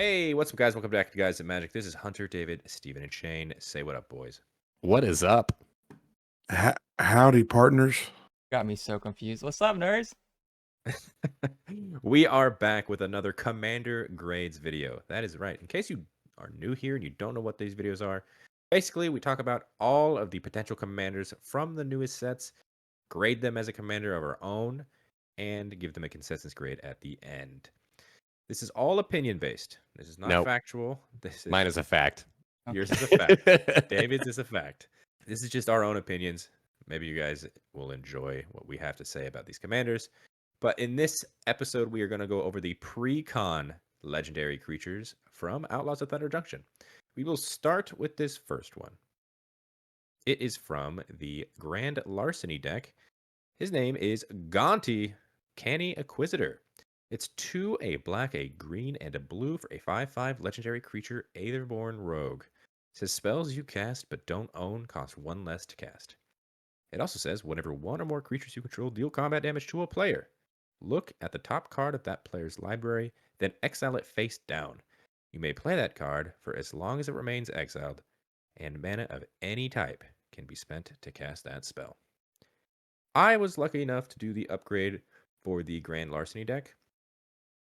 Hey, what's up, guys? Welcome back to Guys at Magic. This is Hunter, David, Steven, and Shane. Say what up, boys. What is up? Howdy, partners. Got me so confused. What's up, nerds? We are back with another Commander Grades video. That is right. In case you are new here and you don't know what these videos are, basically, we talk about all of the potential commanders from the newest sets, grade them as a commander of our own, and give them a consensus grade at the end. This is all opinion-based. This is not Nope. factual. This is Mine is a fact. Yours Okay. is a fact. David's is a fact. This is just our own opinions. Maybe you guys will enjoy what we have to say about these commanders. But in this episode, we are going to go over the Precon legendary creatures from Outlaws of Thunder Junction. We will start with this first one. It is from the Grand Larceny deck. His name is Gonti, Canny Acquisitor. It's 2, a black, a green, and a blue for a 5/5 legendary creature, Aetherborn Rogue. It says spells you cast but don't own cost 1 less to cast. It also says whenever 1 or more creatures you control deal combat damage to a player, look at the top card of that player's library, then exile it face down. You may play that card for as long as it remains exiled, and mana of any type can be spent to cast that spell. I was lucky enough to do the upgrade for the Grand Larceny deck.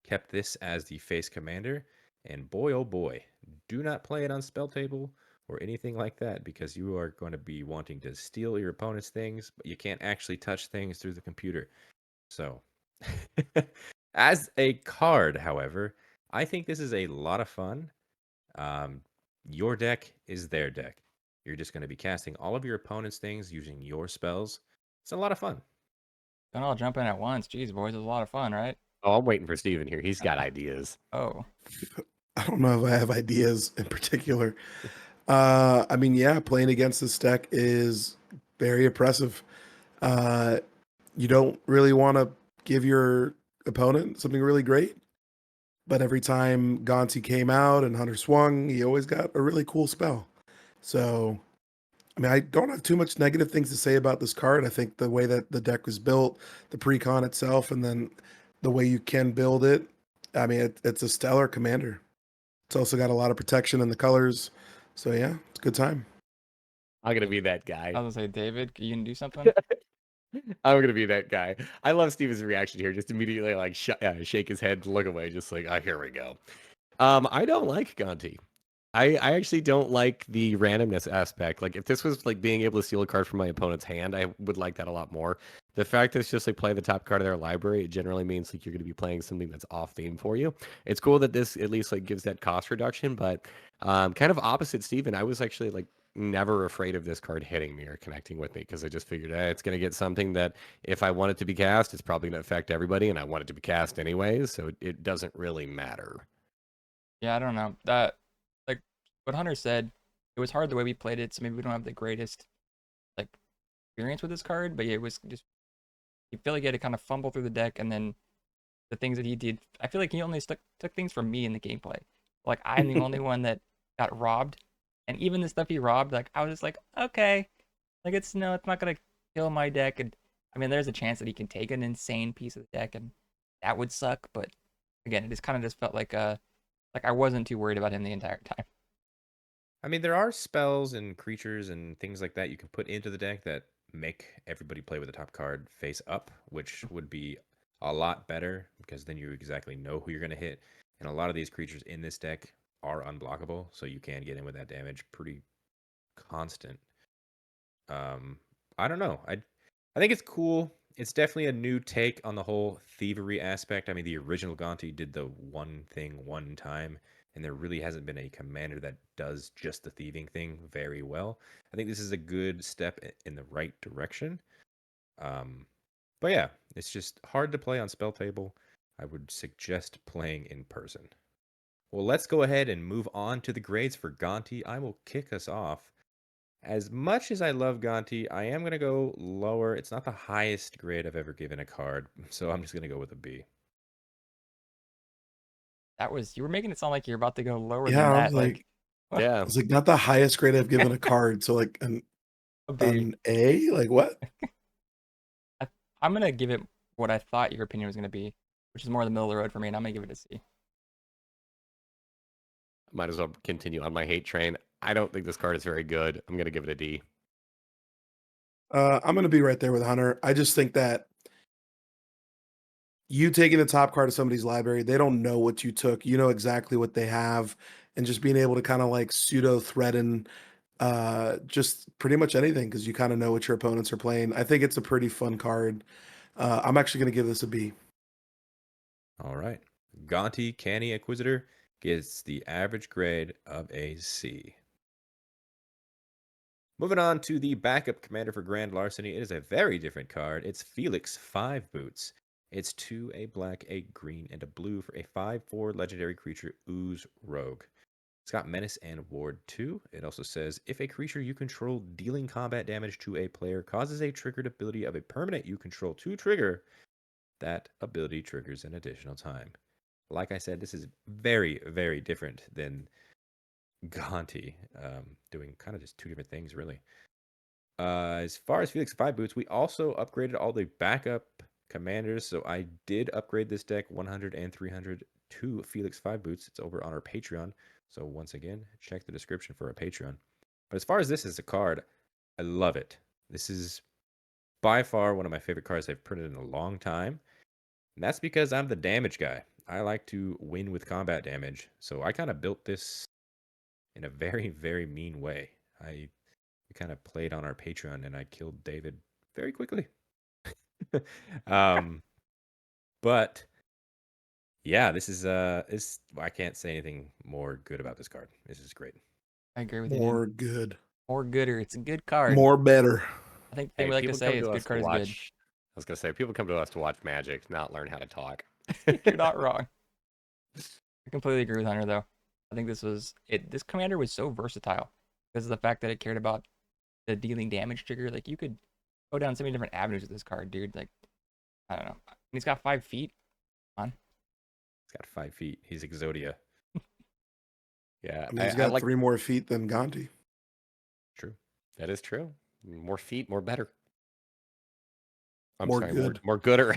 Kept this as the face commander, and boy oh boy, do not play it on spell table or anything like that, because you are going to be wanting to steal your opponent's things, but you can't actually touch things through the computer. So, as a card, however, I think this is a lot of fun. Your deck is their deck. You're just going to be casting all of your opponent's things using your spells. It's a lot of fun. Don't all jump in at once. Jeez, boys, it was a lot of fun, right? Oh, I'm waiting for Steven here. He's got ideas. Oh, I don't know if I have ideas in particular. Yeah, playing against this deck is very oppressive. You don't really want to give your opponent something really great, but every time Gonti came out and Hunter swung, he always got a really cool spell. So, I don't have too much negative things to say about this card. I think the way that the deck was built, the precon itself, and then the way you can build it, it's a stellar commander. It's also got a lot of protection in the colors. So yeah, it's a good time. I'm gonna be that guy. I was gonna say, David, you can do something. I'm gonna be that guy. I love Steven's reaction here. Just immediately like shake his head, look away, just like, oh, here we go. I don't like Gonti. I actually don't like the randomness aspect. Like, if this was like being able to steal a card from my opponent's hand, I would like that a lot more. The fact that it's just like playing the top card of their library, it generally means like you're going to be playing something that's off theme for you. It's cool that this at least like gives that cost reduction, but kind of opposite Steven, I was actually like never afraid of this card hitting me or connecting with me, because I just figured it's going to get something that if I want it to be cast, it's probably going to affect everybody, and I want it to be cast anyways, so it doesn't really matter. Yeah, I don't know. That, like what Hunter said, it was hard the way we played it, so maybe we don't have the greatest like experience with this card. But yeah, it was just, you feel like he had to kind of fumble through the deck, and then the things that he did, I feel like he only took things from me in the gameplay. Like, I'm the only one that got robbed, and even the stuff he robbed, like, I was just like, okay, like, it's not gonna kill my deck. And I mean, there's a chance that he can take an insane piece of the deck, and that would suck. But again, it just kind of just felt like I wasn't too worried about him the entire time. I mean, there are spells and creatures and things like that you can put into the deck that make everybody play with the top card face up, which would be a lot better, because then you exactly know who you're going to hit. And a lot of these creatures in this deck are unblockable, so you can get in with that damage pretty constant. I don't know. I think it's cool. It's definitely a new take on the whole thievery aspect. I mean, the original Gonti did the one thing one time, and there really hasn't been a commander that does just the thieving thing very well. I think this is a good step in the right direction. But yeah, it's just hard to play on spell table. I would suggest playing in person. Well, let's go ahead and move on to the grades for Gonti. I will kick us off. As much as I love Gonti, I am going to go lower. It's not the highest grade I've ever given a card, so I'm just going to go with a B. That was, you were making it sound like you're about to go lower Yeah, than I that. was like, Yeah. it's like not the highest grade I've given a card. So like A B. an A, like what? I'm gonna give it what I thought your opinion was gonna be, which is more the middle of the road for me, and I'm gonna give it a C. might as well continue on my hate train. I don't think this card is very good. I'm going to give it a D. I'm going to be right there with Hunter. I just think that you taking the top card of somebody's library, they don't know what you took. You know exactly what they have, and just being able to kind of like pseudo threaten just pretty much anything because you kind of know what your opponents are playing. I think it's a pretty fun card. I'm actually going to give this a B. All right. Gonti, Canny, Acquisitor gets the average grade of a C. Moving on to the backup commander for Grand Larceny. It is a very different card. It's Felix Five-Boots. It's 2, a black, a green, and a blue for a 5/4 legendary creature, Ooze Rogue. It's got Menace and Ward 2. It also says, if a creature you control dealing combat damage to a player causes a triggered ability of a permanent you control to trigger, that ability triggers an additional time. Like I said, this is very, very different than Gonti, doing kind of just two different things, really. As far as Felix Five-Boots, we also upgraded all the backup commanders. So I did upgrade this deck 100 and 300 to Felix Five-Boots. It's over on our Patreon. So once again, check the description for our Patreon. But as far as this is a card, I love it. This is by far one of my favorite cards I've printed in a long time. And that's because I'm the damage guy. I like to win with combat damage. So I kind of built this in a very, very mean way. We kind of played on our Patreon and I killed David very quickly. But yeah, this is I can't say anything more good about this card. This is great. I agree with you. More Dude. good. More gooder. It's a good card. More better. I think the thing we like to say is good card is good. I was going to say, people come to us to watch Magic, not learn how to talk. You're not wrong. I completely agree with Hunter, though. I think this was it. This commander was so versatile because of the fact that it cared about the dealing damage trigger. Like, you could go down so many different avenues with this card, dude. Like, I don't know. And he's got 5 feet. Come on. He's got 5 feet. He's Exodia. Yeah, I mean, he's got 3 more feet than Gonti. True. That is true. More feet, more better. More good. More gooder.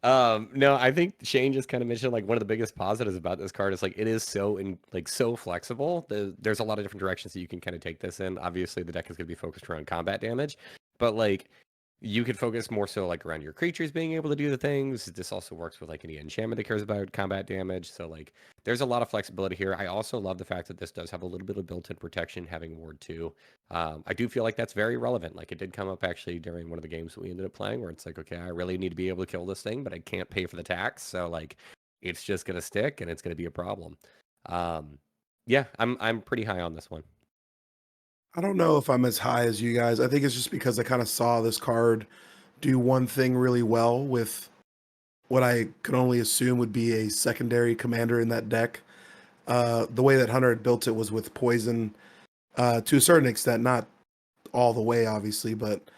No, I think Shane just kind of mentioned like one of the biggest positives about this card is like it is so so flexible. There's a lot of different directions that you can kind of take this in. Obviously, the deck is going to be focused around combat damage, but like you could focus more so like around your creatures being able to do the things. This also works with like any enchantment that cares about combat damage. So like there's a lot of flexibility here. I also love the fact that this does have a little bit of built-in protection, having Ward 2. I do feel like that's very relevant. Like it did come up actually during one of the games that we ended up playing where it's like, okay, I really need to be able to kill this thing, but I can't pay for the tax. So like it's just going to stick and it's going to be a problem. Yeah, I'm pretty high on this one. I don't know if I'm as high as you guys. I think it's just because I kind of saw this card do one thing really well with what I could only assume would be a secondary commander in that deck. The way that Hunter had built it was with poison to a certain extent, not all the way, obviously, but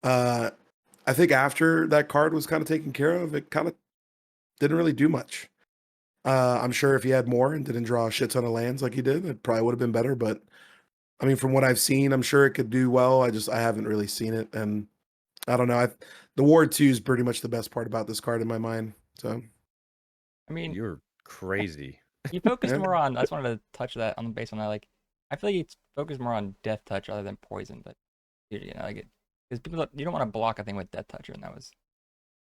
I think after that card was kind of taken care of, it kind of didn't really do much. I'm sure if he had more and didn't draw a shit ton of lands like he did, it probably would have been better, but I mean, from what I've seen, I'm sure it could do well. I haven't really seen it, and I don't know. The Ward 2 is pretty much the best part about this card in my mind. So, I mean, You're crazy. you focused Yeah. more on. I just wanted to touch that on the base one. I feel like it's focused more on Death Touch other than Poison, but you know, like it because people you don't want to block a thing with Death Toucher, and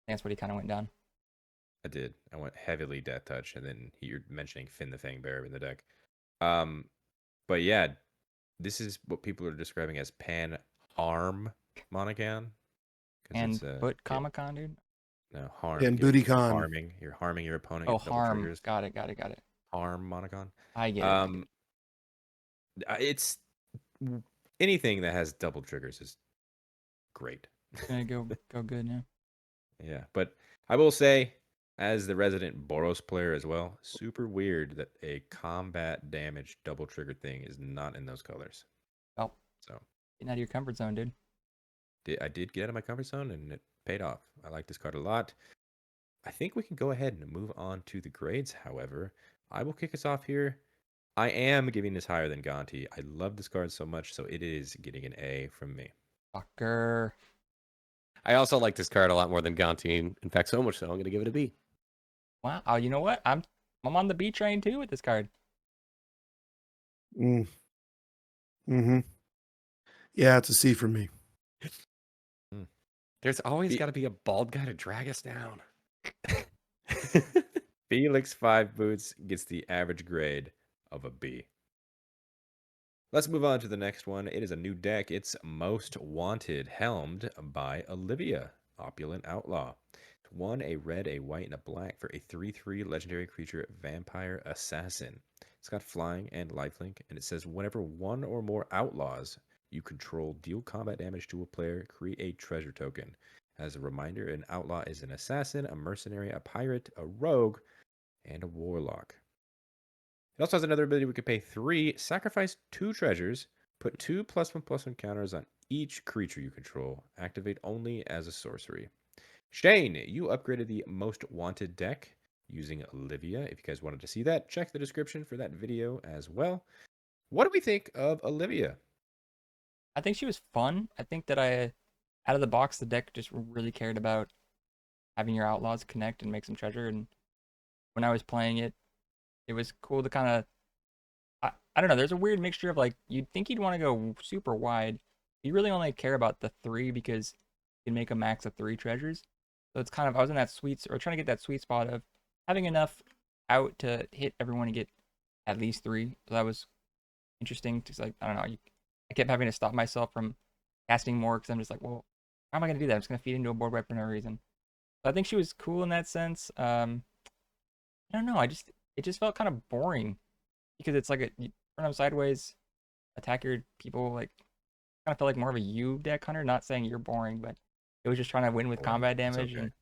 that's what he kind of went down. I did. I went heavily Death Touch, and then you're mentioning Finn the Fangbearer in the deck. But yeah, this is what people are describing as pan-harm Monocan. And put Comic-Con, dude. No, harm. and Booty Con. Harming. You're harming your opponent. Oh, with double harm. triggers. Got it. Harm Monocon. I get it. It's anything that has double triggers is great. Gonna go good now. Yeah, but I will say, as the resident Boros player as well, super weird that a combat damage double trigger thing is not in those colors. Oh, so getting out of your comfort zone, dude. I did get out of my comfort zone, and it paid off. I like this card a lot. I think we can go ahead and move on to the grades. However, I will kick us off here. I am giving this higher than Gonti. I love this card so much, so it is getting an A from me. Fucker. I also like this card a lot more than Gonti. In fact, so much so, I'm going to give it a B. Wow. Oh, you know what? I'm I'm on the B train too with this card. Mm. Mm-hmm. Yeah, it's a C for me. There's always Fe- got to be a bald guy to drag us down. Felix Five-Boots gets the average grade of a B. Let's move on to the next one. It is a new deck. It's Most Wanted, helmed by Olivia, Opulent Outlaw. It's 1, a red, a white, and a black for a 3/3 legendary creature, Vampire Assassin. It's got flying and lifelink, and it says whenever one or more outlaws you control deal combat damage to a player, create a treasure token. As a reminder, an outlaw is an assassin, a mercenary, a pirate, a rogue, and a warlock. It also has another ability. We could pay 3, sacrifice 2 treasures, put 2 +1/+1 counters on each creature you control, activate only as a sorcery. Shane, you upgraded the Most Wanted deck using Olivia. If you guys wanted to see that, check the description for that video as well. What do we think of Olivia? I think she was fun. I think that out of the box, the deck just really cared about having your outlaws connect and make some treasure. And when I was playing it, it was cool to kind of, I don't know, there's a weird mixture of like, you'd think you'd want to go super wide. You really only care about the 3 because you can make a max of 3 treasures. So it's kind of, I was in that or trying to get that sweet spot of having enough out to hit everyone and get at least 3. So that was interesting. Just like, I don't know, I kept having to stop myself from casting more because I'm just like, well, how am I going to do that? I'm just going to feed into a board wipe for no reason. So I think she was cool in that sense. I don't know. It just felt kind of boring because it's like you turn them sideways, attack your people. Like, kind of felt like more of a U deck hunter. Not saying you're boring, but it was just trying to win with Boring. combat It's damage. okay. And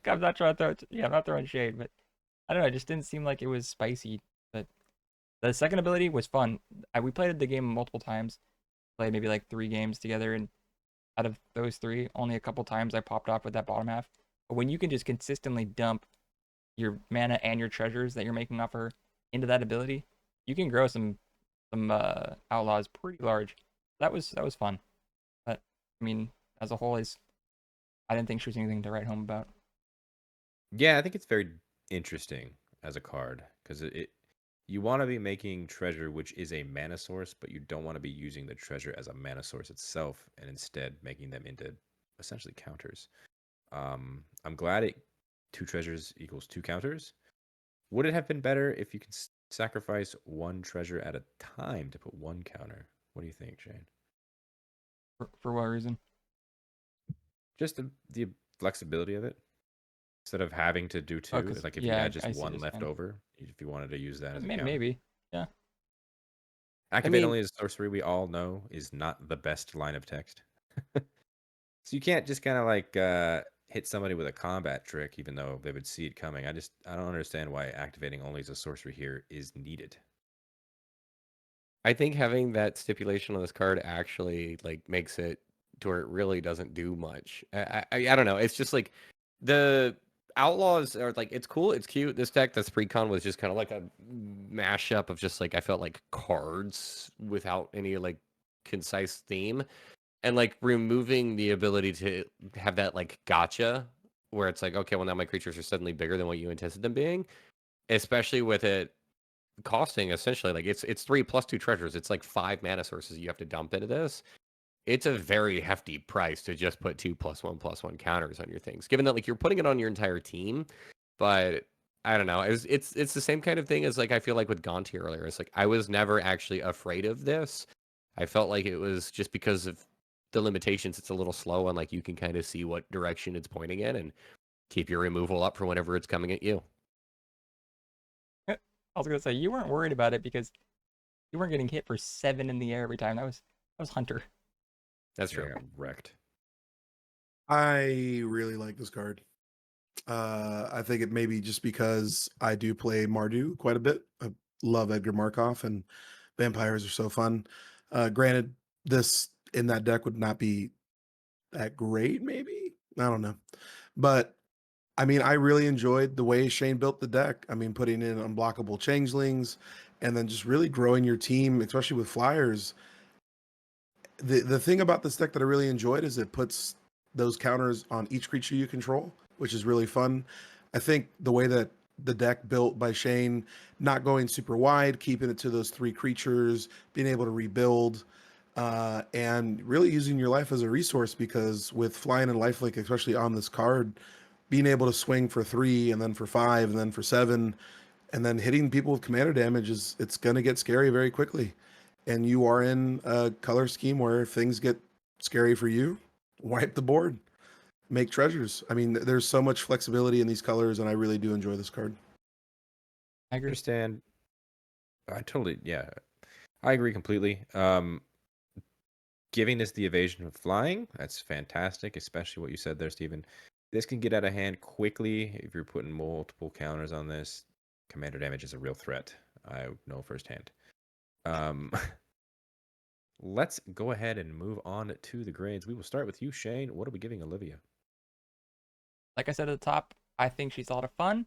I'm not trying to throw, I'm not throwing shade, but I don't know. It just didn't seem like it was spicy. But the second ability was fun. We played the game multiple times. Played maybe like 3 games together, and out of those 3, only a couple times I popped off with that bottom half. But when you can just consistently dump your mana and your treasures that you're making off her into that ability, you can grow some outlaws pretty large. That was fun. But I mean, as a whole, I didn't think she was anything to write home about. Yeah, I think it's very interesting as a card because you want to be making treasure, which is a mana source, but you don't want to be using the treasure as a mana source itself, and instead making them into essentially counters. I'm glad 2 treasures equals 2 counters. Would it have been better if you could sacrifice 1 treasure at a time to put 1 counter? What do you think, Shane? For what reason? Just the flexibility of it. Instead of having to do 2, 'Cause like if you yeah, had just I see what 1 you're left saying. over, if you wanted to use that as a counter. Maybe. Yeah. Activate mean- only as a sorcery, we all know, is not the best line of text. So you can't just kind of like hit somebody with a combat trick, even though they would see it coming. I don't understand why activating only as a sorcery here is needed. I think having that stipulation on this card actually like makes it to where it really doesn't do much. I don't know. It's just like the Outlaws are like, it's cool, it's cute. This deck, this Precon, was just kind of like a mashup of just like, I felt like cards without any like concise theme, and like removing the ability to have that like gotcha where it's like, okay, well now my creatures are suddenly bigger than what you intended them being, especially with it costing essentially like it's 3 plus 2 treasures. It's like 5 mana sources you have to dump into this. It's a very hefty price to just put 2 +1/+1 counters on your things, given that like you're putting it on your entire team. But I don't know. It's the same kind of thing as like I feel like with Gonti earlier. It's like I was never actually afraid of this. I felt like it was just because of the limitations. It's a little slow and like you can kind of see what direction it's pointing in and keep your removal up for whenever it's coming at you. I was gonna say you weren't worried about it because you weren't getting hit for 7 in the air every time. That was Hunter. That's Yeah, true. I got wrecked. I really like this card. I think it may be just because I do play Mardu quite a bit. I love Edgar Markov, and vampires are so fun. Granted, this in that deck would not be that great, maybe. I don't know. But I mean, I really enjoyed the way Shane built the deck. I mean, putting in unblockable changelings and then just really growing your team, especially with flyers. The thing about this deck that I really enjoyed is it puts those counters on each creature you control, which is really fun. I think the way that the deck built by Shane, not going super wide, keeping it to those 3 creatures, being able to rebuild, and really using your life as a resource, because with flying and lifelink, especially on this card, being able to swing for 3 and then for 5 and then for 7 and then hitting people with commander damage it's going to get scary very quickly. And you are in a color scheme where if things get scary for you, wipe the board, make treasures. I mean, there's so much flexibility in these colors, and I really do enjoy this card. I agree. Understand. I totally, yeah, I agree completely. Giving us the evasion of flying, that's fantastic, especially what you said there, Steven. This can get out of hand quickly if you're putting multiple counters on this. Commander damage is a real threat. I know firsthand. Let's go ahead and move on to the grades. We will start with you, Shane. What are we giving Olivia? Like I said at the top, I think she's a lot of fun,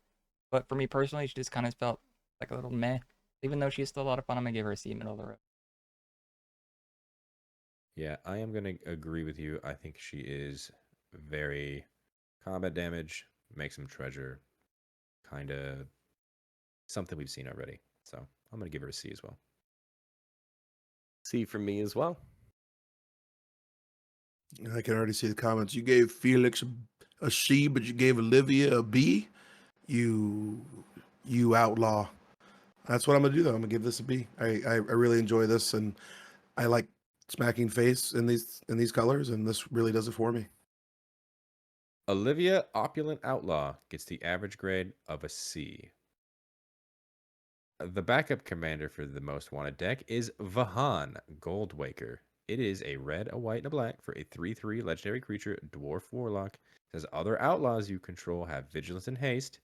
but for me personally, she just kind of felt like a little meh. Even though she's still a lot of fun, I'm gonna give her a C, middle of the road. Yeah, I am going to agree with you. I think she is very combat damage, make some treasure, kind of something we've seen already. So I'm going to give her a C as well. C for me as well. I can already see the comments. You gave Felix a C, but you gave Olivia a B. You outlaw. That's what I'm gonna do though. I'm gonna give this a B. I really enjoy this, and I like smacking face in these colors, and this really does it for me. Olivia Opulent Outlaw gets the average grade of a C. The backup commander for the most wanted deck is Vihaan, Goldwaker. It is a red, a white, and a black for a 3/3 legendary creature, Dwarf Warlock. It says other outlaws you control have vigilance and haste.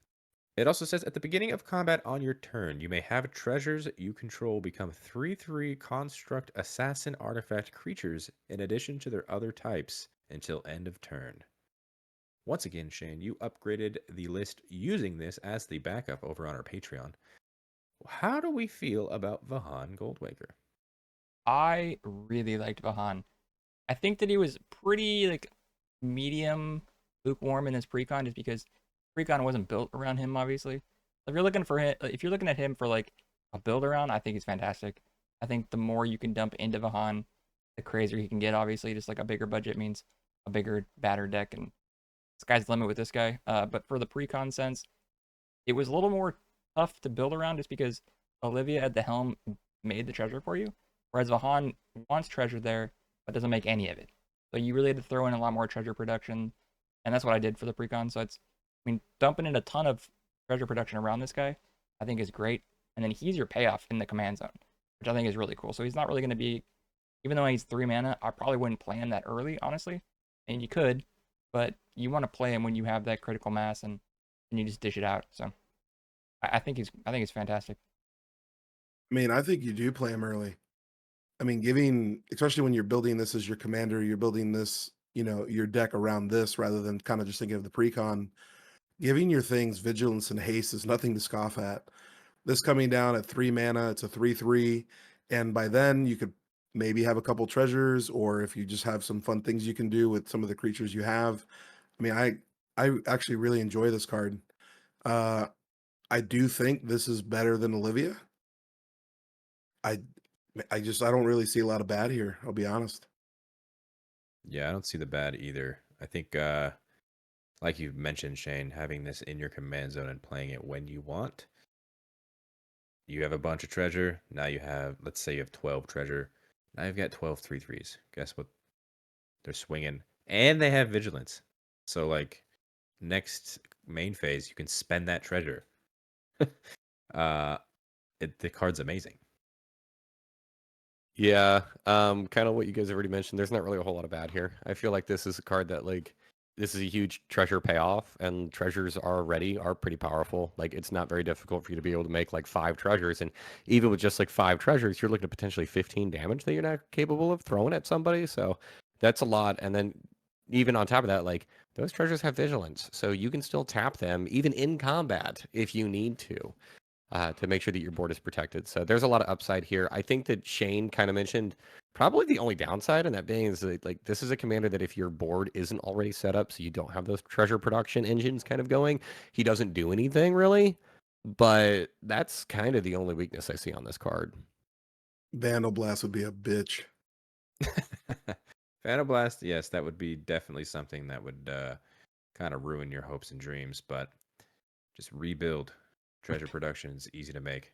It also says at the beginning of combat on your turn, you may have treasures you control become 3/3 construct assassin artifact creatures in addition to their other types until end of turn. Once again, Shane, you upgraded the list using this as the backup over on our Patreon. How do we feel about Vihaan Goldwaker? I really liked Vihaan. I think that he was pretty like medium lukewarm in his precon, just because precon wasn't built around him. Obviously, if you're looking for him, if you're looking at him for like a build around, I think he's fantastic. I think the more you can dump into Vihaan, the crazier he can get. Obviously, just like a bigger budget means a bigger, badder deck, and sky's the limit with this guy. But for the precon sense, it was a little more tough to build around, just because Olivia at the helm made the treasure for you, whereas Vihaan wants treasure there but doesn't make any of it. So you really had to throw in a lot more treasure production, and that's what I did for the precon. So it's, I mean, dumping in a ton of treasure production around this guy, I think is great. And then he's your payoff in the command zone, which I think is really cool. So he's not really going to be, even though he's 3 mana, I probably wouldn't play him that early, honestly. And you could, but you want to play him when you have that critical mass and you just dish it out. So I think he's fantastic. I mean, I think you do play him early. I mean, giving, especially when you're building this as your commander, you're building this, your deck around this rather than kind of just thinking of the precon. Giving your things vigilance and haste is nothing to scoff at. This coming down at 3 mana, it's a 3/3, and by then you could maybe have a couple treasures, or if you just have some fun things you can do with some of the creatures you have. I mean, I actually really enjoy this card. I do think this is better than Olivia. I don't really see a lot of bad here. I'll be honest. Yeah, I don't see the bad either. I think, like you mentioned, Shane, having this in your command zone and playing it when you want. You have a bunch of treasure. Now you have, let's say you have 12 treasure. Now you've got 12 3/3s. Guess what? They're swinging. And they have vigilance. So, like, next main phase, you can spend that treasure. The card's amazing. Yeah, kind of what you guys already mentioned. There's not really a whole lot of bad here. I feel like this is a card that, like, this is a huge treasure payoff, and treasures are pretty powerful. Like, it's not very difficult for you to be able to make like 5 treasures, and even with just like 5 treasures, you're looking at potentially 15 damage that you're not capable of throwing at somebody. So that's a lot. And then even on top of that, like, those treasures have vigilance, so you can still tap them even in combat if you need to make sure that your board is protected. So there's a lot of upside here. I think that Shane kind of mentioned probably the only downside, and that being is that, like, this is a commander that if your board isn't already set up, so you don't have those treasure production engines kind of going, he doesn't do anything really. but that's kind of the only weakness I see on this card. Vandal Blast would be a bitch. Phantom Blast, yes, that would be definitely something that would kind of ruin your hopes and dreams, but just rebuild. Treasure production is easy to make.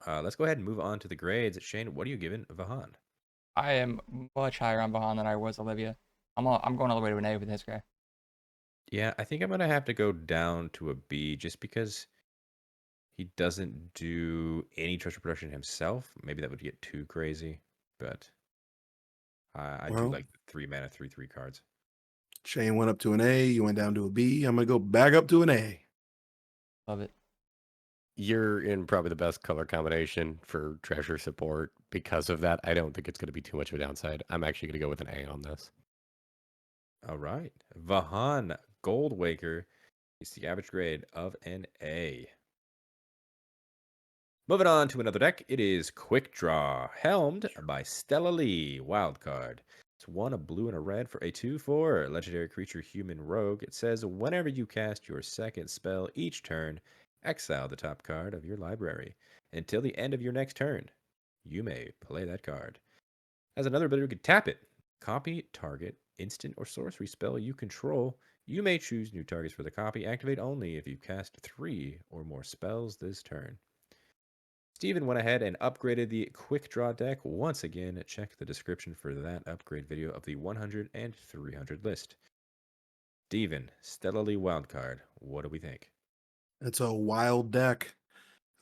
Let's go ahead and move on to the grades. Shane, what are you giving Vihaan? I am much higher on Vihaan than I was Olivia. I'm going all the way to an A with this guy. Yeah, I think I'm gonna have to go down to a B just because he doesn't do any treasure production himself. Maybe that would get too crazy, but I do Well, like the 3-mana 3/3 cards. Shane went up to an A. You went down to a B. I'm going to go back up to an A. Love it. You're in probably the best color combination for treasure support. Because of that, I don't think it's going to be too much of a downside. I'm actually going to go with an A on this. All right. Vihaan Goldwaker is the average grade of an A. Moving on to another deck, it is Quick Draw, helmed by Stella Lee, wildcard. It's 1 a blue and a red for a 2/4 legendary creature human rogue. It says whenever you cast your second spell each turn, exile the top card of your library. Until the end of your next turn, you may play that card. As another ability, you can tap it. Copy target instant or sorcery spell you control. You may choose new targets for the copy. Activate only if you cast 3 or more spells this turn. Steven went ahead and upgraded the Quick Draw deck once again. Check the description for that upgrade video of the 100 and 300 list. Steven, Stella Lee Wildcard, what do we think? It's a wild deck.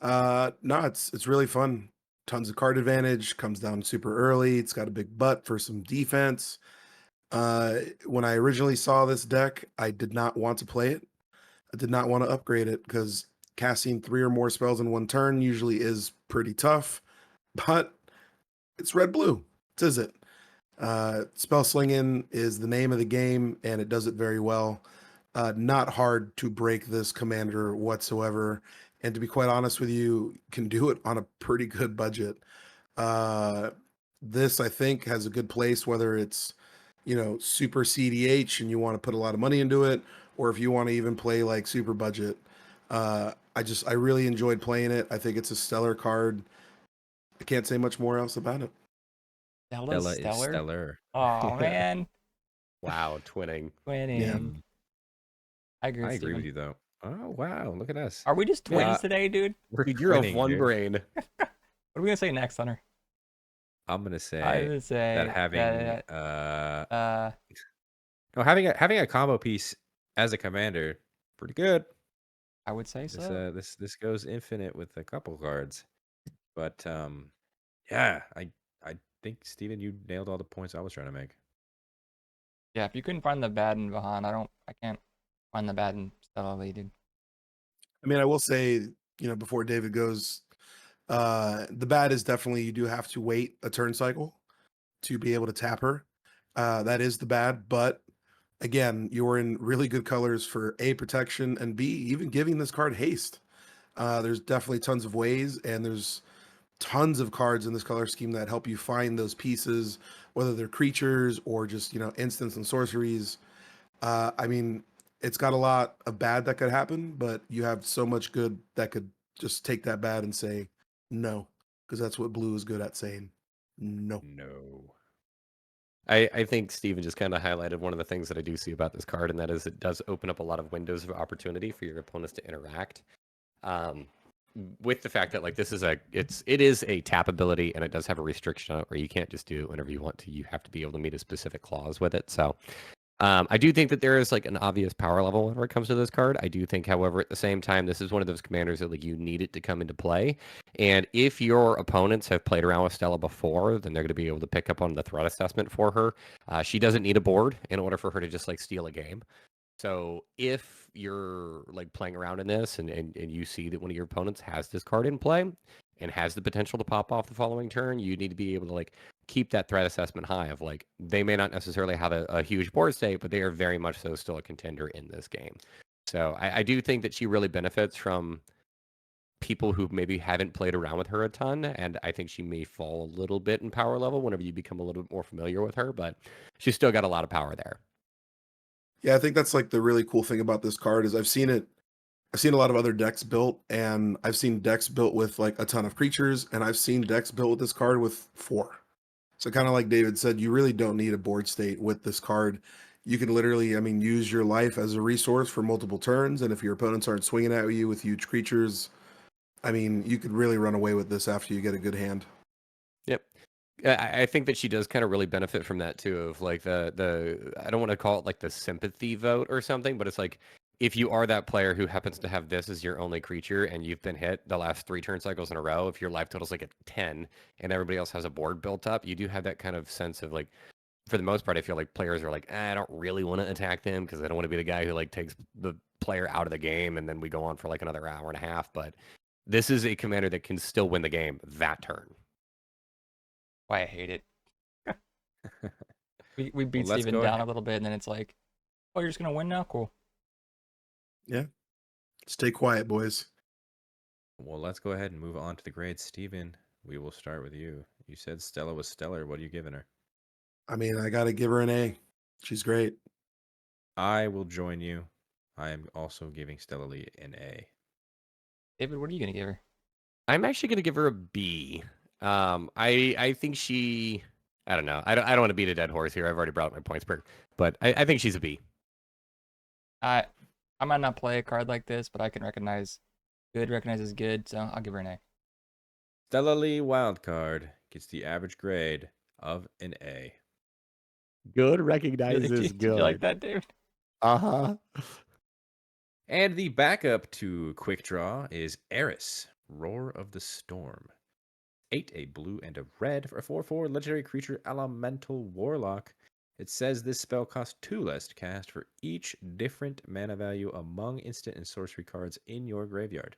No, it's really fun. Tons of card advantage. Comes down super early. It's got a big butt for some defense. When I originally saw this deck, I did not want to play it. I did not want to upgrade it because casting 3 or more spells in one turn usually is pretty tough. But it's red blue. It is it. Spell slinging is the name of the game, and it does it very well. Not hard to break this commander whatsoever. And to be quite honest with you, can do it on a pretty good budget. This, I think, has a good place, whether it's, super CDH and you want to put a lot of money into it, or if you want to even play like super budget. I really enjoyed playing it. I think it's a stellar card. I can't say much more else about it. Stella's Stella is stellar. stellar. Oh man, Wow, twinning. winning. Yeah. I agree. I With agree with Steven. you, though. Oh, wow. Look at us. Are we just twins Yeah. today, dude? We're Dude, you're of twinning, one dude. brain. What are we gonna say next, Hunter? I'm going to say I would say that having no, having a combo piece as a commander, pretty good. I would say This so. this goes infinite with a couple cards. But yeah, I think Steven, you nailed all the points I was trying to make. Yeah, if you couldn't find the bad in Vihaan, I can't find the bad in Stella Lee, dude. I mean, I will say, before David goes, the bad is definitely you do have to wait a turn cycle to be able to tap her. That is the bad, but again, you're in really good colors for A, protection, and B, even giving this card haste. There's definitely tons of ways, and there's tons of cards in this color scheme that help you find those pieces, whether they're creatures or just, instants and sorceries. I mean, it's got a lot of bad that could happen, but you have so much good that could just take that bad and say no, because that's what blue is good at, saying no. No. I think Steven just kind of highlighted one of the things that I do see about this card, and that is it does open up a lot of windows of opportunity for your opponents to interact. With the fact that like this is it is a tap ability, and it does have a restriction on it where you can't just do it whenever you want to. You have to be able to meet a specific clause with it. So I do think that there is like an obvious power level whenever it comes to this card. I do think, however, at the same time, this is one of those commanders that like you need it to come into play. And if your opponents have played around with Stella before, then they're going to be able to pick up on the threat assessment for her. She doesn't need a board in order for her to just like steal a game. So if you're like playing around in this and you see that one of your opponents has this card in play and has the potential to pop off the following turn, you need to be able to like keep that threat assessment high of like they may not necessarily have a huge board state, but they are very much so still a contender in this game. So I do think that she really benefits from people who maybe haven't played around with her a ton, and I think she may fall a little bit in power level whenever you become a little bit more familiar with her, but she's still got a lot of power there. Yeah, I think that's like the really cool thing about this card is I've seen it I've seen a lot of other decks built, and I've seen decks built with like a ton of creatures, and I've seen decks built with this card with 4. So kind of like David said, you really don't need a board state with this card. You can literally, I mean, use your life as a resource for multiple turns, and if your opponents aren't swinging at you with huge creatures, I mean, you could really run away with this after you get a good hand. Yep. I think that she does kind of really benefit from that too, of like the I don't want to call it like the sympathy vote or something, but it's like if you are that player who happens to have this as your only creature and you've been hit the last 3 turn cycles in a row, if your life total's like at 10 and everybody else has a board built up, you do have that kind of sense of like, for the most part, I feel like players are like, I don't really want to attack them because I don't want to be the guy who like takes the player out of the game and then we go on for like another hour and a half. But this is a commander that can still win the game that turn. Why I hate it. We beat let's Steven go down ahead. a little bit, and then it's like, oh, you're just gonna win now? Cool. Stay quiet, boys. Well, let's go ahead and move on to the grades. Steven, we will start with you. You said Stella was stellar. What are you giving her? I mean, I got to give her an A. She's great. I will join you. I am also giving Stella Lee an A. David, what are you gonna give her? I'm actually going to give her a B. I think she. I don't know. I don't want to beat a dead horse here. I've already brought up my points per, but I think she's a B. I might not play a card like this, but I can recognize good recognizes good, so I'll give her an A. Stella Lee Wildcard gets the average grade of an A. Good recognizes Did you like that, David? Uh-huh. And the backup to Quick Draw is Eris, Roar of the Storm. 8, a blue and a red for a 4/4 legendary creature elemental warlock. It says this spell costs 2 less to cast for each different mana value among instant and sorcery cards in your graveyard.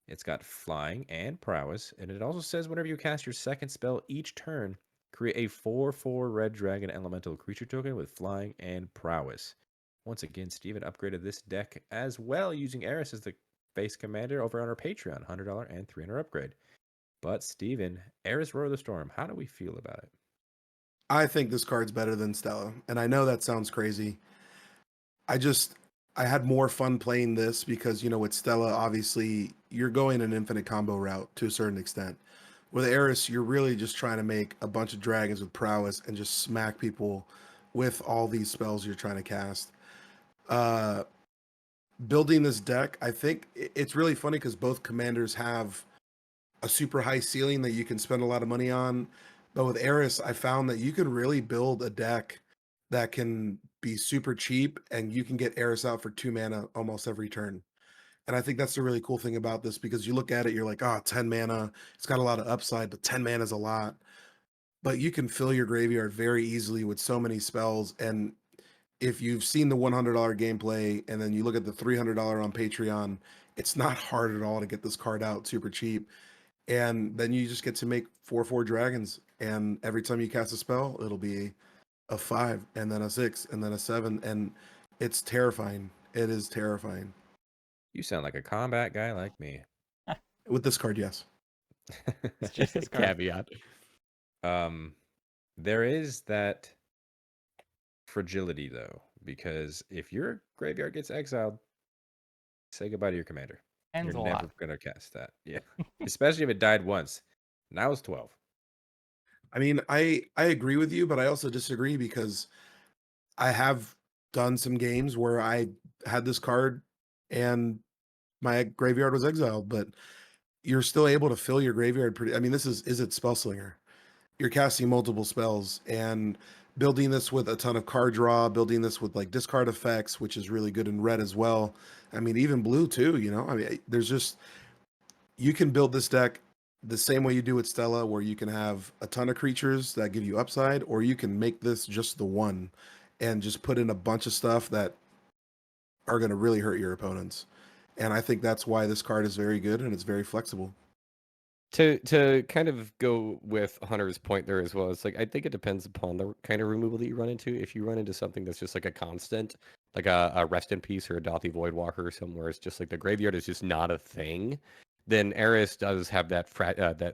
It's got flying and prowess, and it also says whenever you cast your second spell each turn, create a 4/4 red dragon elemental creature token with flying and prowess. Once again, Steven upgraded this deck as well using Eris as the base commander over on our Patreon, $100 and $300 upgrade. But Steven, Eris Roar of the Storm, how do we feel about it? I think this card's better than Stella, and I know that sounds crazy. I had more fun playing this because, you know, with Stella, obviously you're going an infinite combo route to a certain extent. With Eris, you're really just trying to make a bunch of dragons with prowess and just smack people with all these spells you're trying to cast. Building this deck, I think it's really funny because both commanders have a super high ceiling that you can spend a lot of money on. But with Eris, I found that you can really build a deck that can be super cheap and you can get Eris out for 2 mana almost every turn. And I think that's the really cool thing about this because you look at it, you're like, 10 mana, it's got a lot of upside, but 10 mana is a lot. But you can fill your graveyard very easily with so many spells. And if you've seen the $100 gameplay and then you look at the $300 on Patreon, it's not hard at all to get this card out super cheap. And then you just get to make 4/4 dragons. And every time you cast a spell, it'll be a 5 and then a 6 and then a 7. And it's terrifying. It is terrifying. You sound like a combat guy like me. With this card, yes. It's just this card. Caveat. There is that fragility though, because if your graveyard gets exiled, say goodbye to your commander. Ends You're a never lot. gonna cast that. Yeah. Especially if it died once. Now it's 12. I mean, I agree with you, but I also disagree because I have done some games where I had this card and my graveyard was exiled, but you're still able to fill your graveyard pretty. I mean, this is it Spellslinger? You're casting multiple spells and building this with a ton of card draw, building this with like discard effects, which is really good in red as well. I mean, even blue too, you know. I mean, there's just you can build this deck the same way you do with Stella, where you can have a ton of creatures that give you upside, or you can make this just the one and just put in a bunch of stuff that are going to really hurt your opponents. And I think that's why this card is very good and it's very flexible. To kind of go with Hunter's point there as well, it's like I think it depends upon the kind of removal that you run into. If you run into something that's just like a constant, like a Rest in Peace or a Dothy Voidwalker or somewhere, it's just like the graveyard is just not a thing, then Eris does have that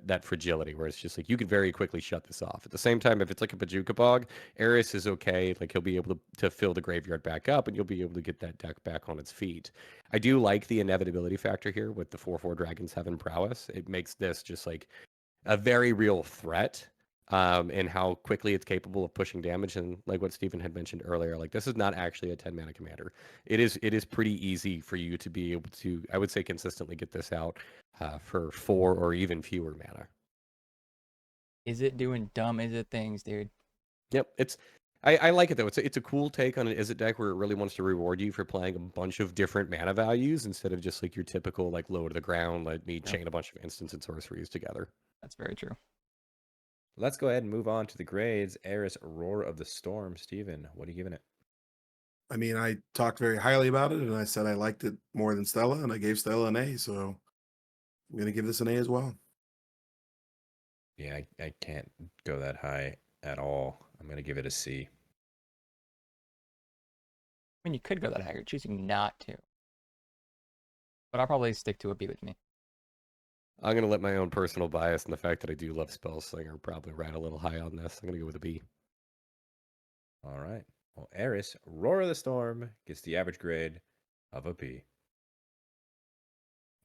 that fragility where it's just like you can very quickly shut this off. At the same time, if it's like a Bajuka Bog, Eris is okay. Like he'll be able to fill the graveyard back up, and you'll be able to get that deck back on its feet. I do like the inevitability factor here with the 4/4 dragons having prowess. It makes this just like a very real threat, and how quickly it's capable of pushing damage. And like what Stephen had mentioned earlier, like this is not actually a 10 mana commander. It is pretty easy for you to be able to, I would say, consistently get this out for 4 or even fewer mana. Is it doing dumb is it things, dude? Yep, I like it though. It's a cool take on an Izzet deck where it really wants to reward you for playing a bunch of different mana values instead of just like your typical like low to the ground, let me chain a bunch of instants and sorceries together. That's very true. Let's go ahead and move on to the grades. Eris, Roar of the Storm. Steven, what are you giving it? I mean, I talked very highly about it, and I said I liked it more than Stella, and I gave Stella an A. So I'm gonna give this an A as well. Yeah, I can't go that high at all. I'm going to give it a C. I mean, you could go that high. You're choosing not to. But I'll probably stick to a B with me. I'm going to let my own personal bias and the fact that I do love Spellslinger probably ride a little high on this. I'm going to go with a B. All right. Well, Eris, Roar of the Storm gets the average grade of a B.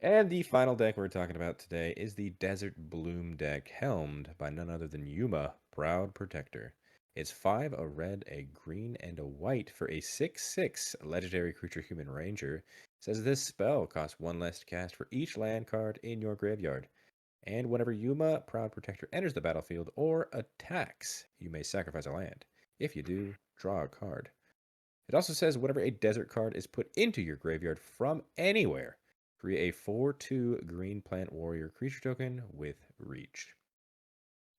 And the final deck we're talking about today is the Desert Bloom deck, helmed by none other than Yuma, Proud Protector. It's 5, a red, a green, and a white for a 6/6 legendary creature human ranger. It says this spell costs 1 less to cast for each land card in your graveyard. And whenever Yuma, Proud Protector, enters the battlefield or attacks, you may sacrifice a land. If you do, draw a card. It also says whenever a desert card is put into your graveyard from anywhere, create a 4/2 green plant warrior creature token with reach.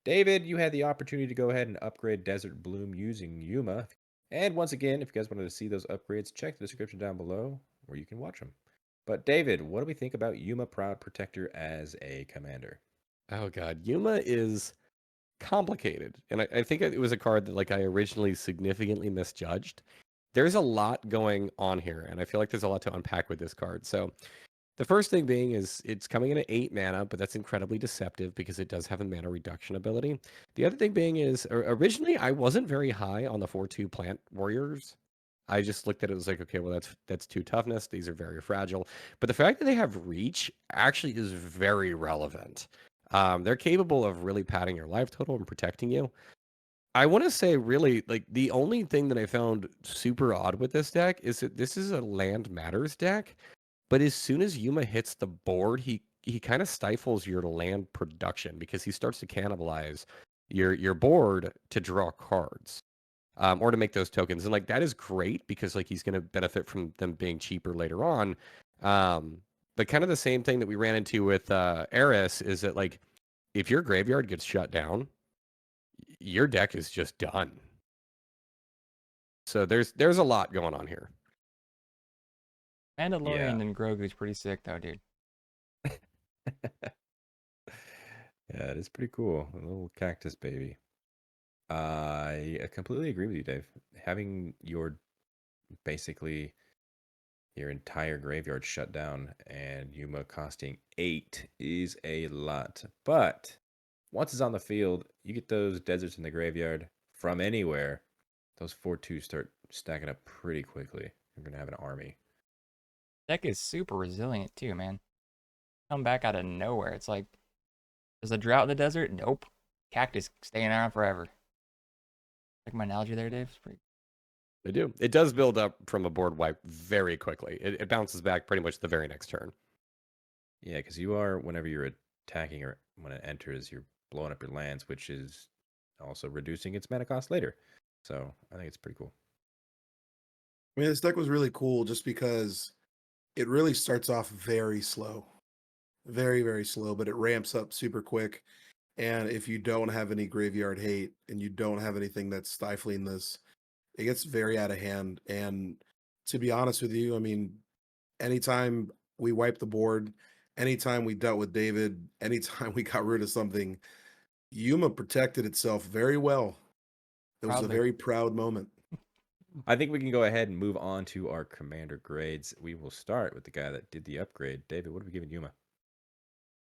David, you had the opportunity to go ahead and upgrade Desert Bloom using Yuma. And once again, if you guys wanted to see those upgrades, check the description down below where you can watch them. But David, what do we think about Yuma Proud Protector as a commander? Oh god, Yuma is complicated. And I think it was a card that like I originally significantly misjudged. There's a lot going on here, and I feel like there's a lot to unpack with this card. So the first thing being is it's coming in at 8 mana, but that's incredibly deceptive because it does have a mana reduction ability. The other thing being is originally I wasn't very high on the 4/2 plant warriors. I just looked at it, was like, okay, well that's 2 toughness. These are very fragile. But the fact that they have reach actually is very relevant. They're capable of really padding your life total and protecting you. I want to say really like the only thing that I found super odd with this deck is that this is a land matters deck, but as soon as Yuma hits the board, he kind of stifles your land production because he starts to cannibalize your board to draw cards. Or to make those tokens. And like that is great because like he's gonna benefit from them being cheaper later on. But kind of the same thing that we ran into with Eris is that like if your graveyard gets shut down, your deck is just done. So there's a lot going on here. Mandalorian and Grogu's pretty sick though, dude. Yeah, it is pretty cool. A little cactus baby. I completely agree with you, Dave. Having basically your entire graveyard shut down and Yuma costing 8 is a lot. But once it's on the field, you get those deserts in the graveyard from anywhere. Those 4/2 start stacking up pretty quickly. You're gonna have an army. Deck is super resilient too, man. Come back out of nowhere. It's like, there's a drought in the desert? Nope. Cactus staying around forever. Like my analogy there, Dave? It's pretty... They do. It does build up from a board wipe very quickly. It bounces back pretty much the very next turn. Yeah, because you are, whenever you're attacking or when it enters, you're blowing up your lands, which is also reducing its mana cost later. So I think it's pretty cool. I mean, this deck was really cool just because it really starts off very slow, very, very slow, but it ramps up super quick. And if you don't have any graveyard hate and you don't have anything that's stifling this, it gets very out of hand. And to be honest with you, I mean, anytime we wiped the board, anytime we dealt with David, anytime we got rid of something, Yuma protected itself very well. It was a Proudly. very proud moment. I think we can go ahead and move on to our commander grades. We will start with the guy that did the upgrade. David, what have we given Yuma?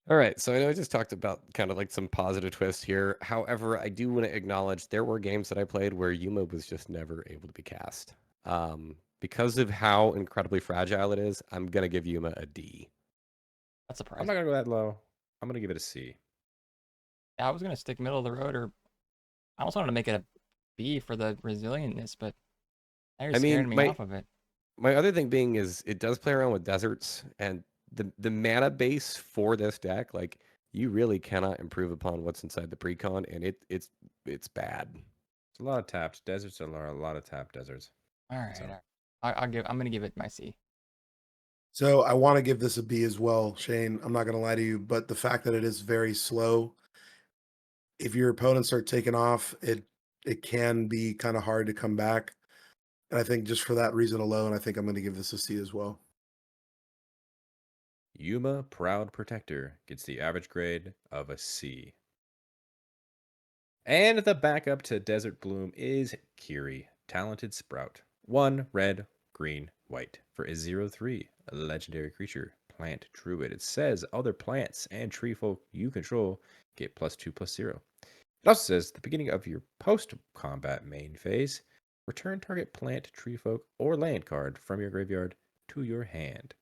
All right, so I know I just talked about kind of like some positive twists here. However, I do want to acknowledge there were games that I played where Yuma was just never able to be cast. Because of how incredibly fragile it is, I'm gonna give Yuma a D. That's I'm surprising. not gonna go that low. I'm gonna give it a C. Yeah, I was gonna stick middle of the road, or I almost wanted to make it a B for the resilientness, but now you're I mean, scaring me my off of it. my other thing being is it does play around with deserts, and the mana base for this deck, like you really cannot improve upon what's inside the precon, and it's bad. It's a lot of tapped deserts. Are a lot of tapped deserts. All right, So. all right. I'm gonna give it my C. So I want to give this a B as well, Shane. I'm not going to lie to you, but the fact that it is very slow, if your opponents start taking off, it can be kind of hard to come back. And I think just for that reason alone, I think I'm going to give this a C as well. Yuma Proud Protector gets the average grade of a C. And the backup to Desert Bloom is Kirri, Talented Sprout. 1 red, green, white for a 0/3, a legendary creature, plant druid. It says other plants and tree folk you control get +2/+0. It also says at the beginning of your post-combat main phase, return target plant, tree folk, or land card from your graveyard to your hand.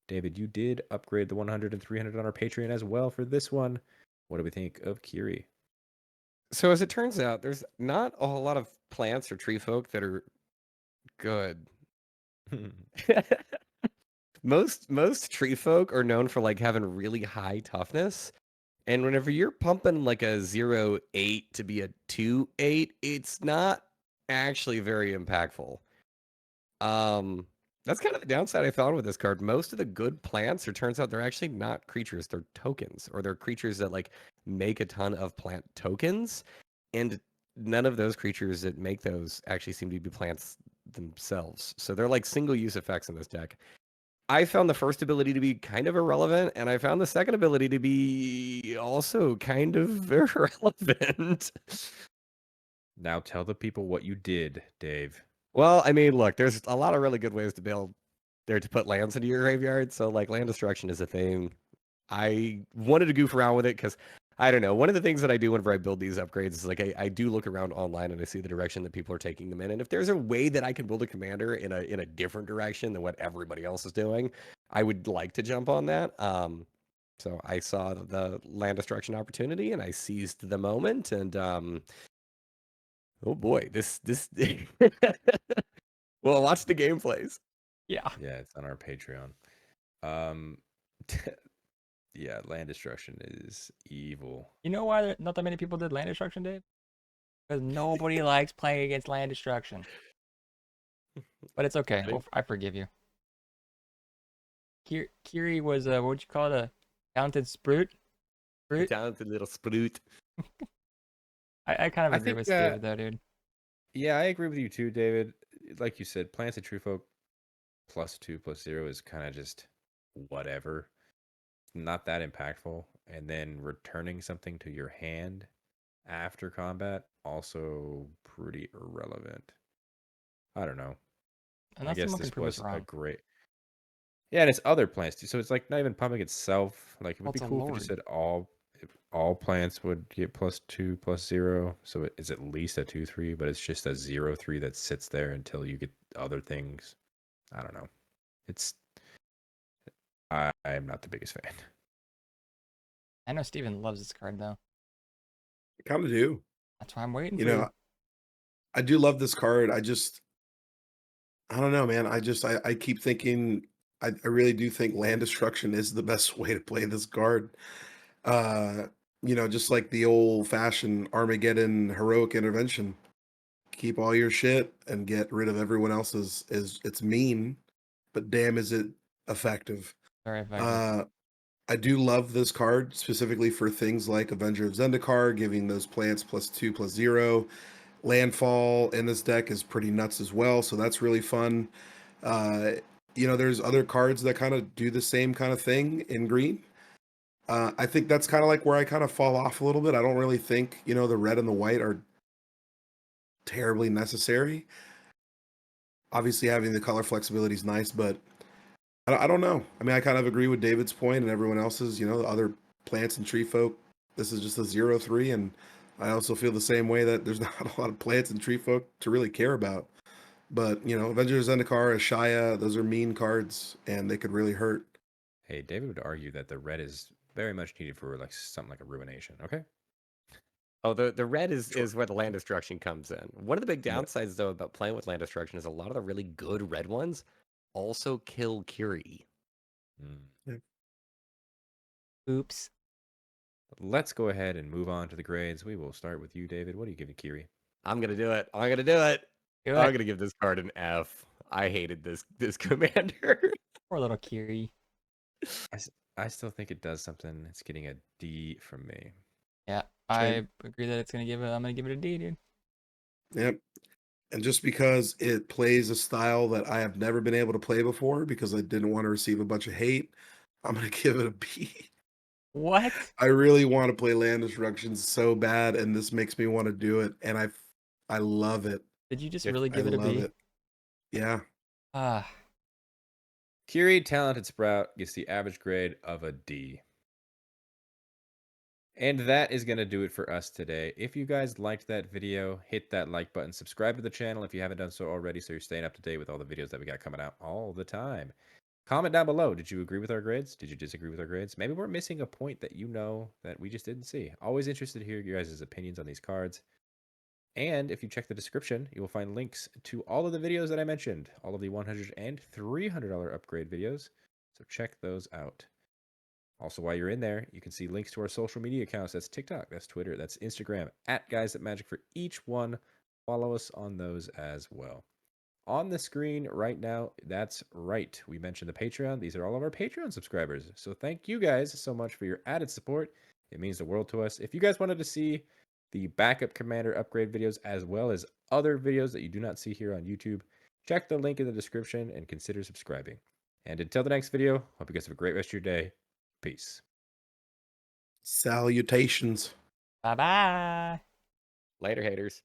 David, you did upgrade the 100 and 300 on our Patreon as well for this one. What do we think of Kirri? So as it turns out, there's not a whole lot of plants or tree folk that are good. most tree folk are known for like having really high toughness. And whenever you're pumping like a 0/8 to be a 2/8, it's not actually very impactful. That's kind of the downside I found with this card. Most of the good plants, it turns out they're actually not creatures, they're tokens, or they're creatures that like make a ton of plant tokens. And none of those creatures that make those actually seem to be plants themselves. So they're like single use effects in this deck. I found the first ability to be kind of irrelevant, and I found the second ability to be also kind of irrelevant. Now tell the people what you did, Dave. Well, I mean, look, there's a lot of really good ways to build there to put lands into your graveyard. So, like, land destruction is a thing. I wanted to goof around with it because I don't know. One of the things that I do whenever I build these upgrades is like I do look around online and I see the direction that people are taking them in. And if there's a way that I can build a commander in a different direction than what everybody else is doing, I would like to jump on that. So I saw the land destruction opportunity and I seized the moment. And oh boy, this well, watch the gameplays. Yeah. Yeah, it's on our Patreon. Um, yeah, land destruction is evil. You know why not that many people did land destruction, Dave? Because nobody likes playing against land destruction. But it's okay. I forgive you. Kirri was what would you call it? A talented sprout? Talented little sprout. I kind of I agree think with David though, dude. Yeah, I agree with you too, David. Like you said, plants and tree folk +2/+0 is kind of just whatever. Not that impactful. And then returning something to your hand after combat, also pretty irrelevant. I don't know. I Unless guess someone can this prove us was a wrong. great. Yeah, and it's other plants too. So it's like not even pumping itself. Like it would Well, be it's a cool if you just lord. said all plants would get +2/+0. So it's at least a 2/3, but it's just a 0/3 that sits there until you get other things. I don't know. I'm not the biggest fan. I know Steven loves this card though. I kind of do. That's why I'm waiting You for know, you. I do love this card. I don't know, man. I keep thinking, I really do think land destruction is the best way to play this card. Uh, just like the old fashioned Armageddon heroic intervention. Keep all your shit and get rid of everyone else's. It's mean, but damn, is it effective. Very effective. I do love this card specifically for things like Avenger of Zendikar, giving those plants +2/+0. Landfall in this deck is pretty nuts as well, so that's really fun. Uh, there's other cards that kind of do the same kind of thing in green. I think that's kind of like where I kind of fall off a little bit. I don't really think, the red and the white are terribly necessary. Obviously, having the color flexibility is nice, but I don't know. I mean, I kind of agree with David's point and everyone else's. The other plants and tree folk. This is just a 0/3, and I also feel the same way that there's not a lot of plants and tree folk to really care about. But Avengers Zendikar, Ashaya, those are mean cards, and they could really hurt. Hey, David would argue that the red is very much needed for like something like a ruination. Okay. Oh, the red is where the land destruction comes in. One of the big Yeah. downsides, though, about playing with land destruction is a lot of the really good red ones also kill Kirri. Mm. Oops. Let's go ahead and move on to the grades. We will start with you, David. What are you giving Kirri? I'm gonna do it. I'm gonna do it. Do I'm it. gonna give this card an F. I hated this commander. Poor little Kirri. I still think it does something. It's getting a D from me. Yeah, I agree that I'm gonna give it a D, dude. Yep. And just because it plays a style that I have never been able to play before, because I didn't want to receive a bunch of hate, I'm gonna give it a B. What? I really want to play land destruction so bad, and this makes me want to do it, and I love it. Did you just If really give it a love B? it. Yeah. Ah, Kirri, Talented Sprout, gets the average grade of a D. And that is going to do it for us today. If you guys liked that video, hit that like button. Subscribe to the channel if you haven't done so already, so you're staying up to date with all the videos that we got coming out all the time. Comment down below. Did you agree with our grades? Did you disagree with our grades? Maybe we're missing a point that you know that we just didn't see. Always interested to hear you guys' opinions on these cards. And if you check the description, you will find links to all of the videos that I mentioned, all of the $100 and $300 upgrade videos. So check those out. Also, while you're in there, you can see links to our social media accounts. That's TikTok, that's Twitter, that's Instagram, @GuysThatMagic for each one. Follow us on those as well. On the screen right now, that's right. We mentioned the Patreon. These are all of our Patreon subscribers. So thank you guys so much for your added support. It means the world to us. If you guys wanted to see the backup commander upgrade videos as well as other videos that you do not see here on YouTube, check the link in the description and consider subscribing. And until the next video, hope you guys have a great rest of your day. Peace. Salutations. bye bye. Later, haters.